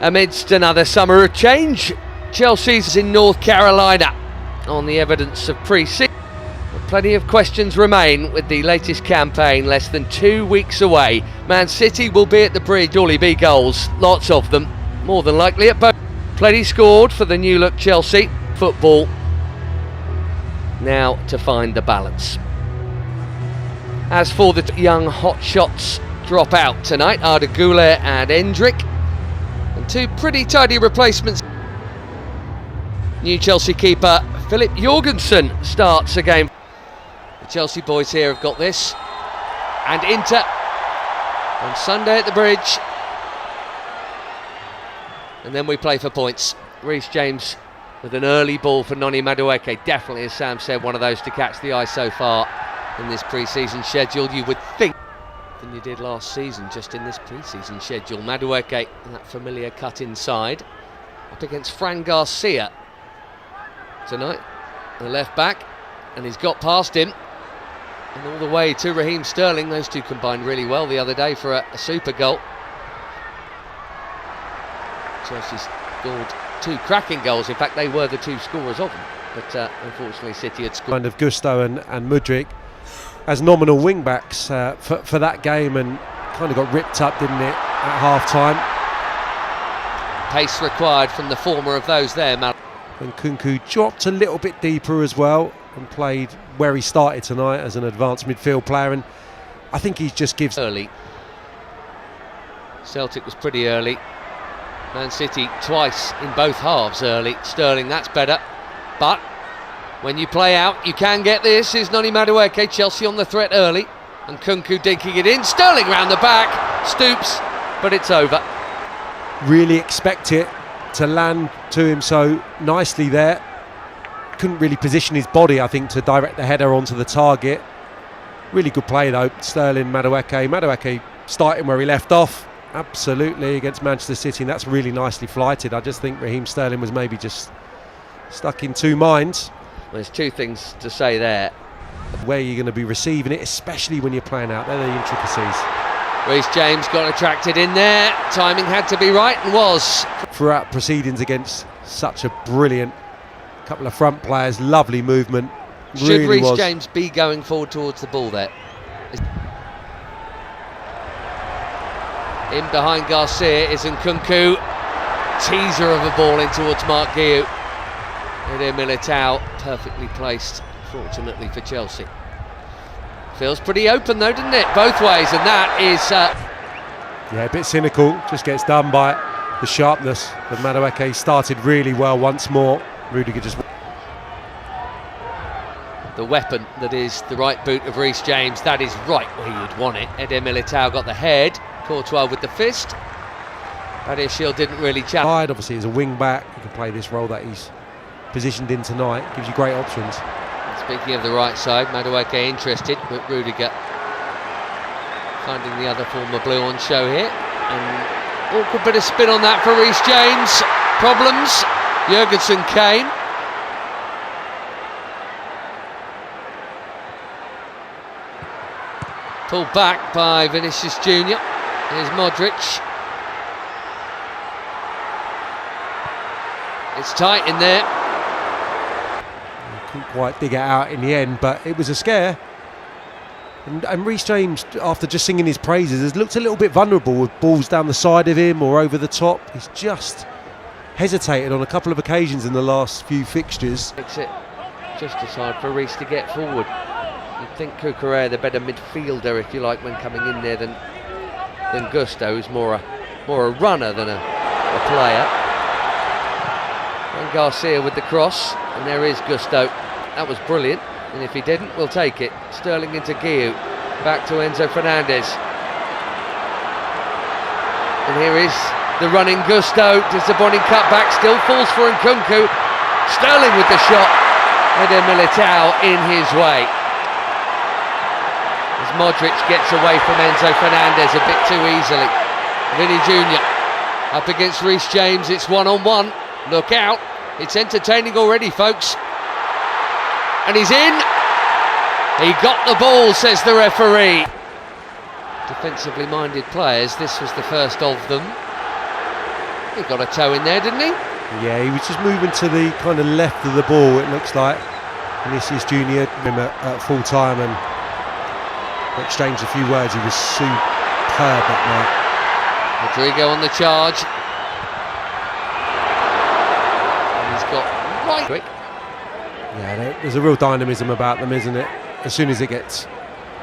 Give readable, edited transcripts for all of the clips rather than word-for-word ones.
Amidst another summer of change, Chelsea's in North Carolina on the evidence of pre-season. Plenty of questions remain with the latest campaign less than 2 weeks away. Man City will be at the bridge, surely be goals, lots of them, more than likely at both. Plenty scored for the new look Chelsea. Football now to find the balance. As for the young hotshots drop out tonight, Arda Güler and Endrick, and two pretty tidy replacements. New Chelsea keeper Philip Jorgensen starts again. The Chelsea boys here have got this, and Inter on Sunday at the bridge, and then we play for points. Reece James with an early ball for Noni Madueke, definitely, as Sam said, one of those to catch the eye so far in this pre-season schedule. You would think than you did last season just in this pre-season schedule. Madueke, that familiar cut inside, up against Fran Garcia tonight, the left back, and he's got past him and all the way to Raheem Sterling. Those two combined really well the other day for a super goal. Chelsea scored two cracking goals. In fact, they were the two scorers of them, but unfortunately City had scored. Kind of Gusto and Mudryk as nominal wing backs for that game, and kind of got ripped up, didn't it, at half time. Pace required from the former of those there, Mal. And Kunku dropped a little bit deeper as well and played where he started tonight as an advanced midfield player, and I think he just gives early. Celtic was pretty early. Man City twice in both halves early. Sterling, that's better, but when you play out you can get this. Is Noni Madueke. Chelsea on the threat early, and Kunku dinking it in. Sterling round the back, stoops, but it's over. Really expect it to land to him so nicely there. Couldn't really position his body, I think, to direct the header onto the target. Really good play though, Sterling, Madueke. Madueke starting where he left off, absolutely, against Manchester City, and that's really nicely flighted. I just think Raheem Sterling was maybe just stuck in two minds. Well, there's two things to say there. Where you're going to be receiving it, especially when you're playing out. They're the intricacies. Reece James got attracted in there. Timing had to be right, and was. Throughout proceedings against such a brilliant couple of front players, lovely movement. Should really Reece James be going forward towards the ball there? In behind Garcia is Nkunku. Teaser of a ball in towards Mark Guiu. Eder Militao, perfectly placed, fortunately for Chelsea. Feels pretty open though, doesn't it? Both ways, and that is... yeah, a bit cynical, just gets done by the sharpness of Madueke. Started really well once more. Rudiger just... The weapon that is the right boot of Reece James, that is right where you'd want it. Eder Militao got the head, Courtois with the fist. Badiashile didn't really challenge. Obviously, as a wing back, he can play this role that he's positioned in tonight. Gives you great options. Speaking of the right side, Madueke interested, but Rudiger finding the other former blue on show here. And awkward bit of spin on that for Reece James. Problems. Jorgensen came. Pulled back by Vinicius Junior. Here's Modric. It's tight in there. Couldn't quite dig it out in the end, but it was a scare. And Reece James, after just singing his praises, has looked a little bit vulnerable with balls down the side of him or over the top. He's just hesitated on a couple of occasions in the last few fixtures. Makes it just as hard for Reece to get forward. You'd think Cucurella, the better midfielder, if you like, when coming in there than Gusto, who's more a runner than a player. And Garcia with the cross, and there is Gusto. That was brilliant, and if he didn't, we'll take it. Sterling into Guiu, back to Enzo Fernandez. And here is the running Gusto, disappointing cutback, still falls for Nkunku. Sterling with the shot, Eder Militao in his way. As Modric gets away from Enzo Fernandez a bit too easily. Vinny Junior up against Reece James, it's one-on-one. Look out, it's entertaining already, folks. And he's in. He got the ball, says the referee. Defensively minded players, this was the first of them. He got a toe in there, didn't he? Yeah, he was just moving to the kind of left of the ball, it looks like. Vinicius Junior him at full time and exchanged a few words. He was superb that night. Rodrigo on the charge. And he's got right quick. Yeah, there's a real dynamism about them, isn't it? As soon as it gets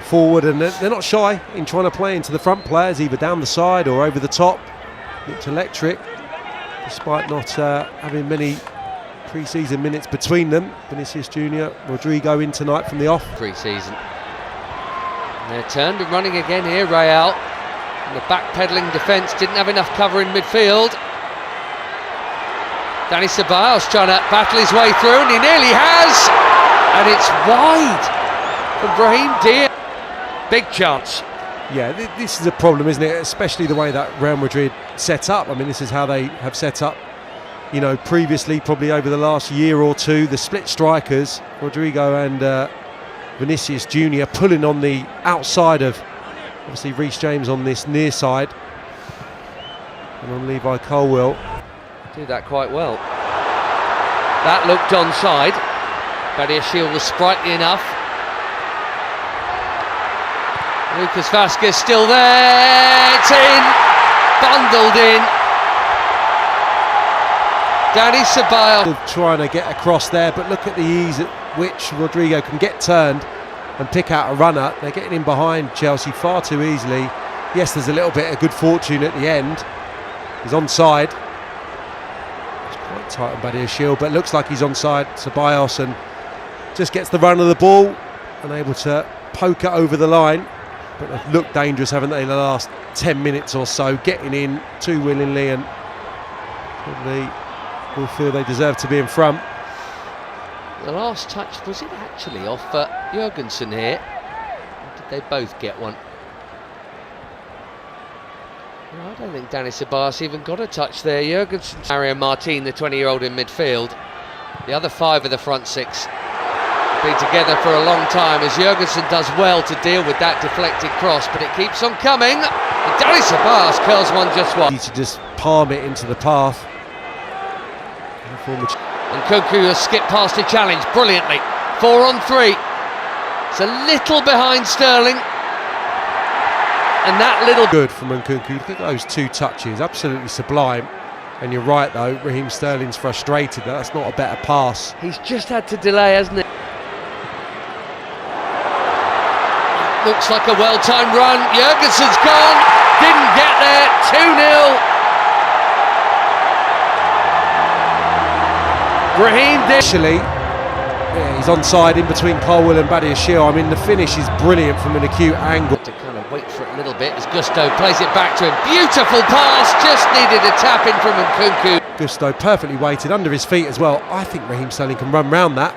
forward, and they're not shy in trying to play into the front players, either down the side or over the top. It's electric, despite not having many pre-season minutes between them. Vinicius Junior, Rodrigo in tonight from the off. Pre-season. They're turned and running again here, Real. And the back-pedalling defence didn't have enough cover in midfield. Dani Ceballos trying to battle his way through, and he nearly has! And it's wide from Brahim Diaz. Big chance. Yeah, this is a problem, isn't it? Especially the way that Real Madrid set up. I mean, this is how they have set up, you know, previously, probably over the last year or two. The split strikers, Rodrigo and Vinicius Junior, pulling on the outside of, obviously, Reece James on this near side. And on Levi Colwill. Do that quite well. That looked onside. Badiashile was sprightly enough. Lucas Vazquez still there. It's in. Bundled in. Dani Ceballos Trying to get across there, but look at the ease at which Rodrigo can get turned and pick out a runner. They're getting in behind Chelsea far too easily. Yes, there's a little bit of good fortune at the end. He's onside. It's quite tight on Badiashile, but looks like he's onside. Ceballos and just gets the run of the ball and able to poke it over the line. But they've looked dangerous, haven't they, the last 10 minutes or so, getting in too willingly, and probably will feel they deserve to be in front. The last touch, was it actually off Jurgensen here? Or did they both get one? No, I don't think Dani Ceballos even got a touch there. Jurgensen, Mario Martin, the 20-year-old in midfield. The other 5 of the front 6 been together for a long time, as Jurgensen does well to deal with that deflected cross, but it keeps on coming. And Dani Ceballos curls one just wide. You to just palm it into the path. And Nkunku has skipped past a challenge brilliantly. 4 on 3. It's a little behind Sterling. And that little good from Nkunku. Look at those 2 touches, absolutely sublime. And you're right though, Raheem Sterling's frustrated. That's not a better pass. He's just had to delay, hasn't he? Looks like a well-timed run. Jurgensen's gone. Didn't get there. 2-0. Brahim Actually, yeah, he's onside in between Colwill and Badiashile. I mean, the finish is brilliant from an acute angle. To kind of wait for it a little bit as Gusto plays it back to him. Beautiful pass. Just needed a tap in from Nkunku. Gusto perfectly weighted under his feet as well. I think Raheem Sterling can run round that,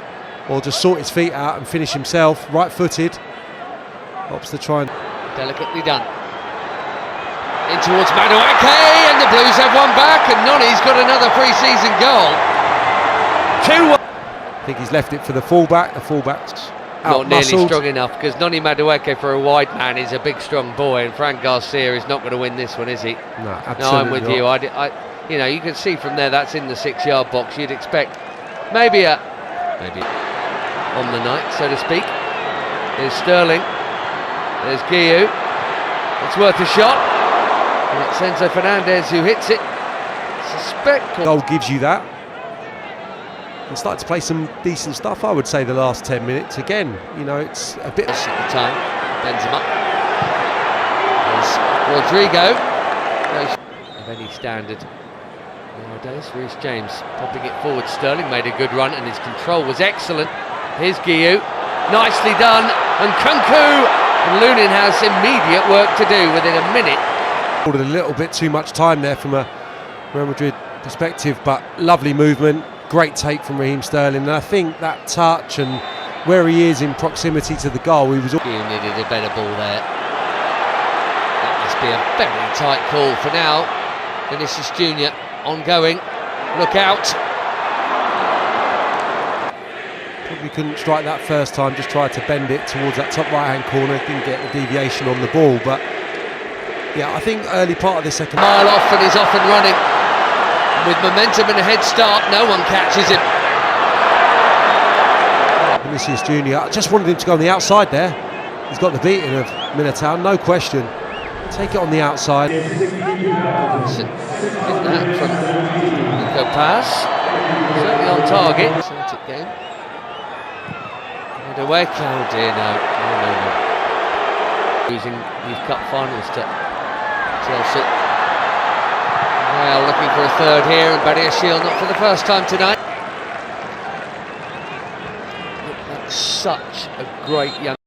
or just sort his feet out and finish himself. Right-footed. Opts to try and... Delicately done. In towards Madueke, and the Blues have one back, and Noni's got another pre-season goal. 2-1. I think he's left it for the fullback. The fullback's not nearly strong enough, because Noni Madueke for a wide man is a big strong boy, and Fran Garcia is not going to win this one, is he? No, absolutely no, I'm with not. you. You know, you can see from there that's in the 6-yard box. You'd expect maybe on the night, so to speak. There's Sterling. There's Guiu. It's worth a shot. And it's Enzo Fernandez who hits it. Suspect goal gives you that. And started to play some decent stuff, I would say, the last 10 minutes. Again, you know, it's a bit... At the time, bends him up. There's Rodrigo. Of any standard nowadays. Reece James popping it forward. Sterling made a good run and his control was excellent. Here's Guiu. Nicely done. And Nkunku. And Lunin has immediate work to do within a minute. A little bit too much time there from a Real Madrid perspective, but lovely movement. Great take from Raheem Sterling, and I think that touch and where he is in proximity to the goal, he was... You needed a better ball there. That must be a very tight call for now. Vinicius Junior ongoing. Look out. Probably couldn't strike that first time, just tried to bend it towards that top right-hand corner, didn't get the deviation on the ball, but yeah, I think early part of the second... Mile off and he's off and running. With momentum and a head start, no one catches him. Vinicius Junior, I just wanted him to go on the outside there. He's got the beating of Militao, no question. Take it on the outside. Pick that from Nico Paz. Certainly on target. Celtic game. Madueke, oh dear, no. Losing these cup finals to Chelsea. Well, looking for a third here, and Badiashile not for the first time tonight. That's such a great young